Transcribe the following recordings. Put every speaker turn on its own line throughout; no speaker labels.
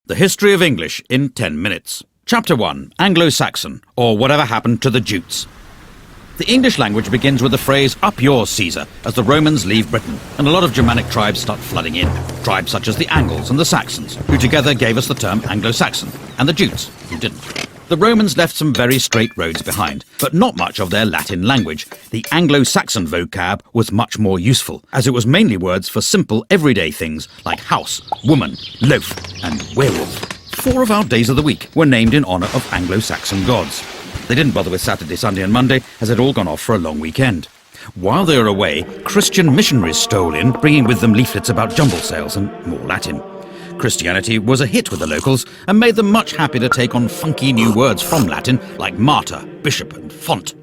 The History of English in 10 minutes. Chapter 1. Anglo-Saxon, or Whatever Happened to the Jutes. The English language begins with the phrase, "Up yours, Caesar," as the Romans leave Britain, and a lot of Germanic tribes start flooding in. Tribes such as the Angles and the Saxons, who together gave us the term Anglo-Saxon, and the Jutes, who didn't. The Romans left some very straight roads behind, but not much of their Latin language. The Anglo-Saxon vocab was much more useful, as it was mainly words for simple everyday things like house, woman, loaf, and werewolf. 4 of our days of the week were named in honour of Anglo-Saxon gods. They didn't bother with Saturday, Sunday and Monday, as they'd all gone off for a long weekend. While they were away, Christian missionaries stole in, bringing with them leaflets about jumble sales and more Latin. Christianity was a hit with the locals and made them much happy to take on funky new words from Latin like martyr, bishop and font.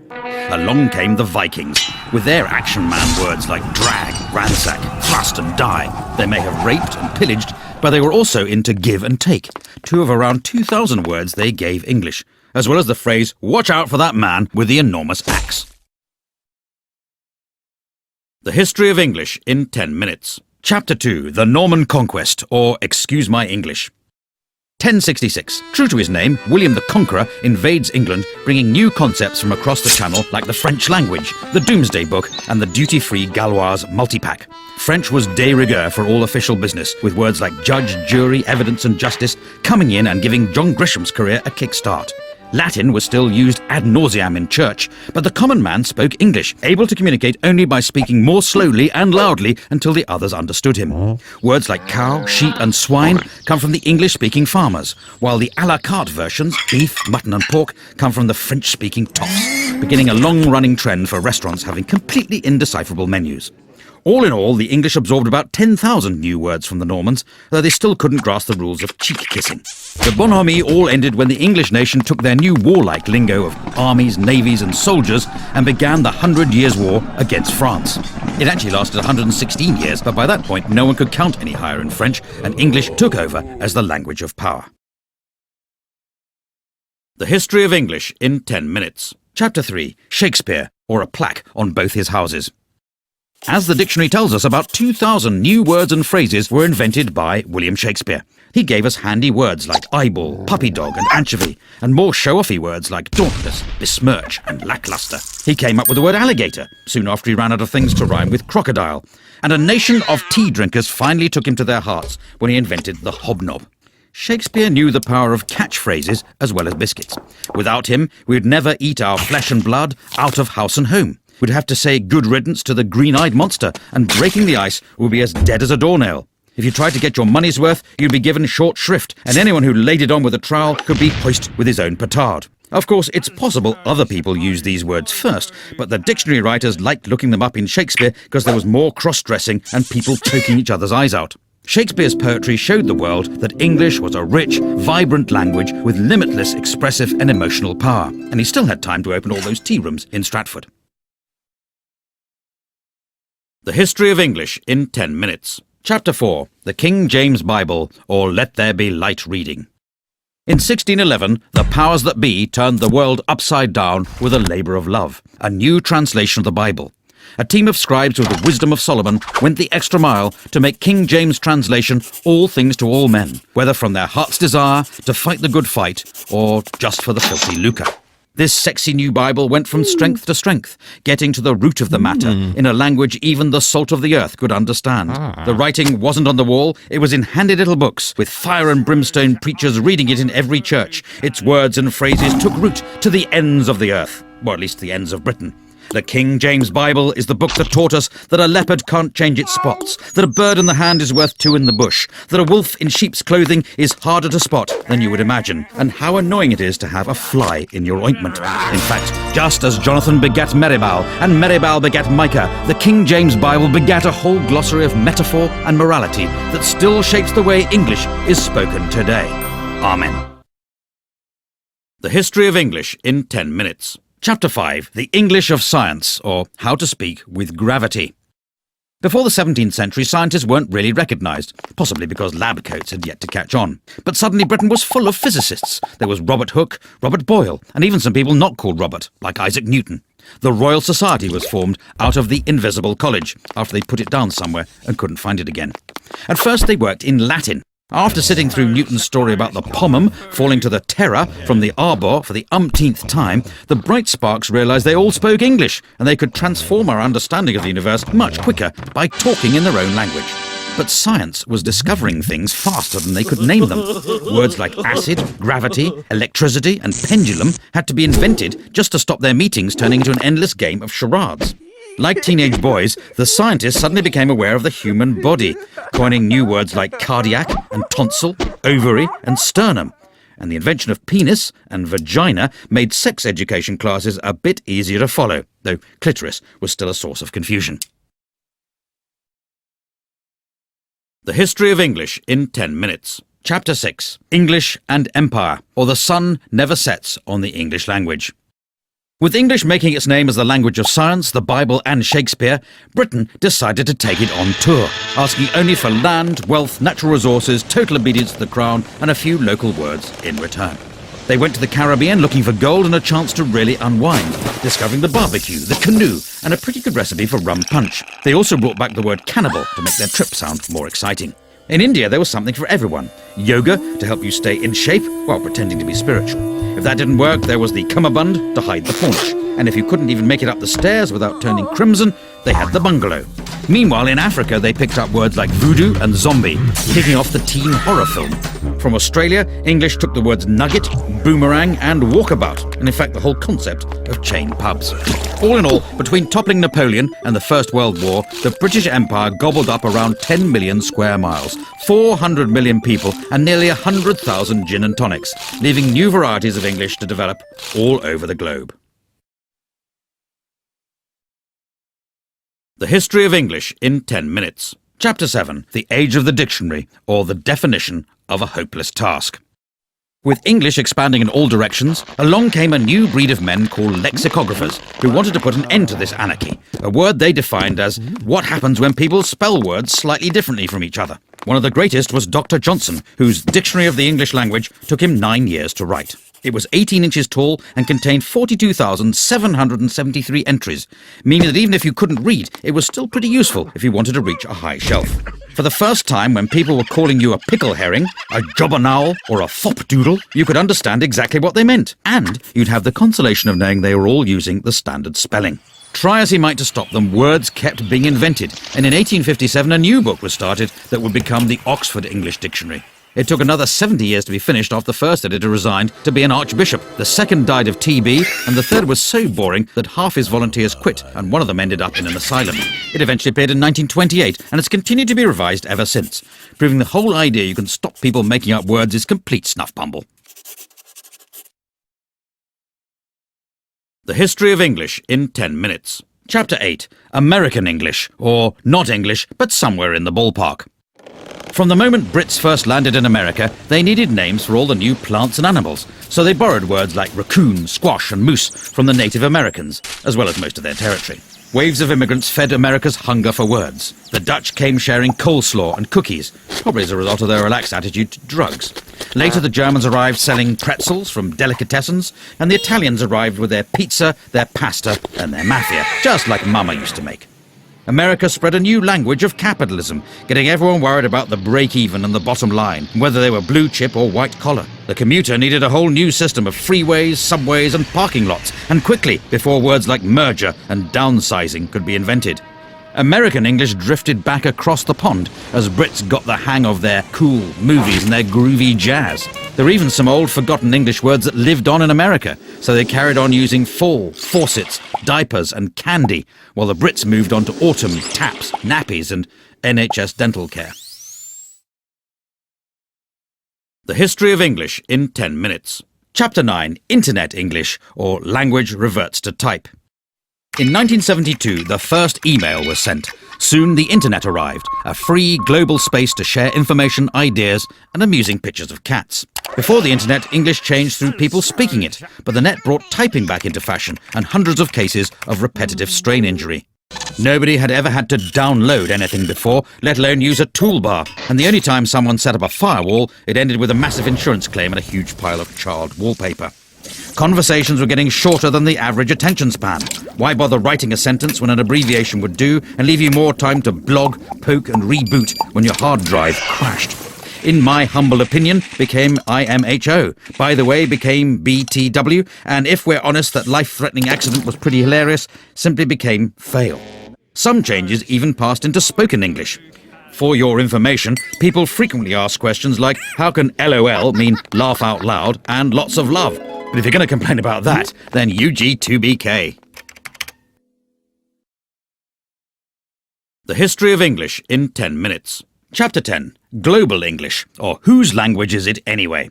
Along came the Vikings, with their action man words like drag, ransack, thrust and die. They may have raped and pillaged, but they were also into give and take, 2 of around 2,000 words they gave English, as well as the phrase, "Watch out for that man with the enormous axe." The History of English in 10 minutes. Chapter 2. The Norman Conquest, or Excuse My English. 1066. True to his name, William the Conqueror invades England, bringing new concepts from across the Channel like the French language, the Doomsday Book, and the duty-free Gauloise multipack. French was de rigueur for all official business, with words like judge, jury, evidence and justice coming in and giving John Grisham's career a kickstart. Latin was still used ad nauseam in church, but the common man spoke English, able to communicate only by speaking more slowly and loudly until the others understood him. Words like cow, sheep and swine come from the English-speaking farmers, while the à la carte versions, beef, mutton and pork, come from the French-speaking toffs, beginning a long-running trend for restaurants having completely indecipherable menus. All in all, the English absorbed about 10,000 new words from the Normans, though they still couldn't grasp the rules of cheek-kissing. The bonhomie all ended when the English nation took their new warlike lingo of armies, navies and soldiers and began the 100 Years' War against France. It actually lasted 116 years, but by that point no one could count any higher in French, and English took over as the language of power. The History of English in 10 minutes. Chapter 3. Shakespeare, or a plaque on both his houses. As the dictionary tells us, about 2,000 new words and phrases were invented by William Shakespeare. He gave us handy words like eyeball, puppy dog and anchovy, and more show-offy words like dauntless, besmirch and lackluster. He came up with the word alligator, soon after he ran out of things to rhyme with crocodile. And a nation of tea drinkers finally took him to their hearts when he invented the hobnob. Shakespeare knew the power of catchphrases as well as biscuits. Without him, we'd never eat our flesh and blood out of house and home. We'd have to say good riddance to the green-eyed monster, and breaking the ice would be as dead as a doornail. If you tried to get your money's worth, you'd be given short shrift, and anyone who laid it on with a trowel could be hoisted with his own petard. Of course, it's possible other people used these words first, but the dictionary writers liked looking them up in Shakespeare because there was more cross-dressing and people poking each other's eyes out. Shakespeare's poetry showed the world that English was a rich, vibrant language with limitless expressive and emotional power, and he still had time to open all those tea rooms in Stratford. The History of English in 10 minutes. Chapter 4. The King James Bible, or Let There Be Light Reading. In 1611, the powers that be turned the world upside down with a labour of love, a new translation of the Bible. A team of scribes with the wisdom of Solomon went the extra mile to make King James' translation all things to all men, whether from their heart's desire to fight the good fight or just for the filthy lucre. This sexy new Bible went from strength to strength, getting to the root of the matter in a language even the salt of the earth could understand. The writing wasn't on the wall, it was in handy little books, with fire and brimstone preachers reading it in every church. Its words and phrases took root to the ends of the earth, or at least the ends of Britain. The King James Bible is the book that taught us that a leopard can't change its spots, that a bird in the hand is worth 2 in the bush, that a wolf in sheep's clothing is harder to spot than you would imagine, and how annoying it is to have a fly in your ointment. In fact, just as Jonathan begat Meribal, and Meribal begat Micah, the King James Bible begat a whole glossary of metaphor and morality that still shapes the way English is spoken today. Amen. The History of English in 10 minutes. Chapter 5. The English of Science, or How to Speak with Gravity. Before the 17th century, scientists weren't really recognised, possibly because lab coats had yet to catch on. But suddenly Britain was full of physicists. There was Robert Hooke, Robert Boyle, and even some people not called Robert, like Isaac Newton. The Royal Society was formed out of the Invisible College, after they put it down somewhere and couldn't find it again. At first they worked in Latin. After sitting through Newton's story about the pomum falling to the terra from the arbor for the umpteenth time, the bright sparks realised they all spoke English, and they could transform our understanding of the universe much quicker by talking in their own language. But science was discovering things faster than they could name them. Words like acid, gravity, electricity, and pendulum had to be invented just to stop their meetings turning into an endless game of charades. Like teenage boys, the scientists suddenly became aware of the human body, coining new words like cardiac and tonsil, ovary and sternum. And the invention of penis and vagina made sex education classes a bit easier to follow, though clitoris was still a source of confusion. The History of English in 10 minutes. Chapter 6. English and Empire, or the sun never sets on the English language. With English making its name as the language of science, the Bible and Shakespeare, Britain decided to take it on tour, asking only for land, wealth, natural resources, total obedience to the crown, and a few local words in return. They went to the Caribbean looking for gold and a chance to really unwind, discovering the barbecue, the canoe, and a pretty good recipe for rum punch. They also brought back the word cannibal to make their trip sound more exciting. In India, there was something for everyone. Yoga to help you stay in shape while pretending to be spiritual. If that didn't work, there was the cummerbund to hide the paunch. And if you couldn't even make it up the stairs without turning crimson, they had the bungalow. Meanwhile, in Africa, they picked up words like voodoo and zombie, kicking off the teen horror film. From Australia, English took the words nugget, boomerang, and walkabout, and in fact the whole concept of chain pubs. All in all, between toppling Napoleon and the First World War, the British Empire gobbled up around 10 million square miles, 400 million people, and nearly 100,000 gin and tonics, leaving new varieties of English to develop all over the globe. The History of English in 10 minutes. Chapter 7. The Age of the Dictionary, or the Definition of a Hopeless Task. With English expanding in all directions, along came a new breed of men called lexicographers, who wanted to put an end to this anarchy, a word they defined as what happens when people spell words slightly differently from each other. One of the greatest was Dr. Johnson, whose Dictionary of the English Language took him 9 years to write. It was 18 inches tall and contained 42,773 entries, meaning that even if you couldn't read, it was still pretty useful if you wanted to reach a high shelf. For the first time, when people were calling you a pickle herring, a jobbernowl, or a fopdoodle, you could understand exactly what they meant, and you'd have the consolation of knowing they were all using the standard spelling. Try as he might to stop them, words kept being invented, and in 1857 a new book was started that would become the Oxford English Dictionary. It took another 70 years to be finished after the first editor resigned to be an archbishop. The second died of TB, and the third was so boring that half his volunteers quit, and one of them ended up in an asylum. It eventually appeared in 1928, and it's continued to be revised ever since, proving the whole idea you can stop people making up words is complete snuff bumble. The History of English in 10 minutes. Chapter 8. American English, or not English, but somewhere in the ballpark. From the moment Brits first landed in America, they needed names for all the new plants and animals, so they borrowed words like raccoon, squash and moose from the Native Americans, as well as most of their territory. Waves of immigrants fed America's hunger for words. The Dutch came sharing coleslaw and cookies, probably as a result of their relaxed attitude to drugs. Later, the Germans arrived selling pretzels from delicatessens, and the Italians arrived with their pizza, their pasta and their mafia, just like Mama used to make. America spread a new language of capitalism, getting everyone worried about the break-even and the bottom line, whether they were blue chip or white collar. The commuter needed a whole new system of freeways, subways and parking lots, and quickly, before words like merger and downsizing could be invented. American English drifted back across the pond as Brits got the hang of their cool movies and their groovy jazz. There were even some old forgotten English words that lived on in America, so they carried on using fall, faucets, diapers and candy, while the Brits moved on to autumn, taps, nappies and NHS dental care. The History of English in 10 minutes. Chapter 9. Internet English, or Language Reverts to Type. In 1972, the first email was sent. Soon the internet arrived, a free global space to share information, ideas, and amusing pictures of cats. Before the internet, English changed through people speaking it, but the net brought typing back into fashion and hundreds of cases of repetitive strain injury. Nobody had ever had to download anything before, let alone use a toolbar, and the only time someone set up a firewall, it ended with a massive insurance claim and a huge pile of charred wallpaper. Conversations were getting shorter than the average attention span. Why bother writing a sentence when an abbreviation would do and leave you more time to blog, poke and reboot when your hard drive crashed? in my humble opinion, became IMHO. By the way, became BTW, and if we're honest, that life-threatening accident was pretty hilarious, simply became fail. Some changes even passed into spoken English. For your information, people frequently ask questions like, how can LOL mean laugh out loud and lots of love? But if you're going to complain about that, then UG2BK. The History of English in 10 minutes. Chapter 10. Global English, or whose language is it anyway?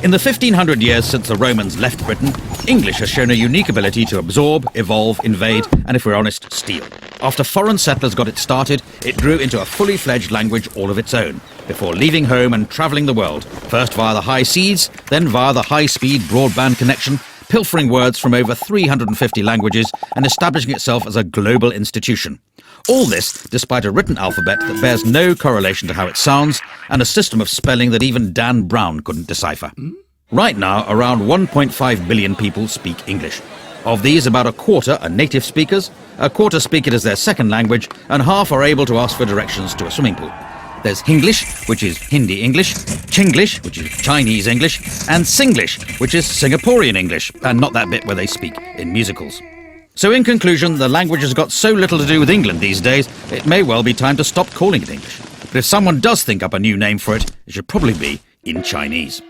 In the 1500 years since the Romans left Britain, English has shown a unique ability to absorb, evolve, invade, and if we're honest, steal. After foreign settlers got it started, it grew into a fully fledged language all of its own, before leaving home and travelling the world, first via the high seas, then via the high-speed broadband connection, pilfering words from over 350 languages and establishing itself as a global institution. All this despite a written alphabet that bears no correlation to how it sounds and a system of spelling that even Dan Brown couldn't decipher. Right now, around 1.5 billion people speak English. Of these, about a quarter are native speakers, a quarter speak it as their second language, and half are able to ask for directions to a swimming pool. There's Hinglish, which is Hindi English, Chinglish, which is Chinese English, and Singlish, which is Singaporean English, and not that bit where they speak in musicals. So in conclusion, the language has got so little to do with England these days, it may well be time to stop calling it English. But if someone does think up a new name for it, it should probably be in Chinese.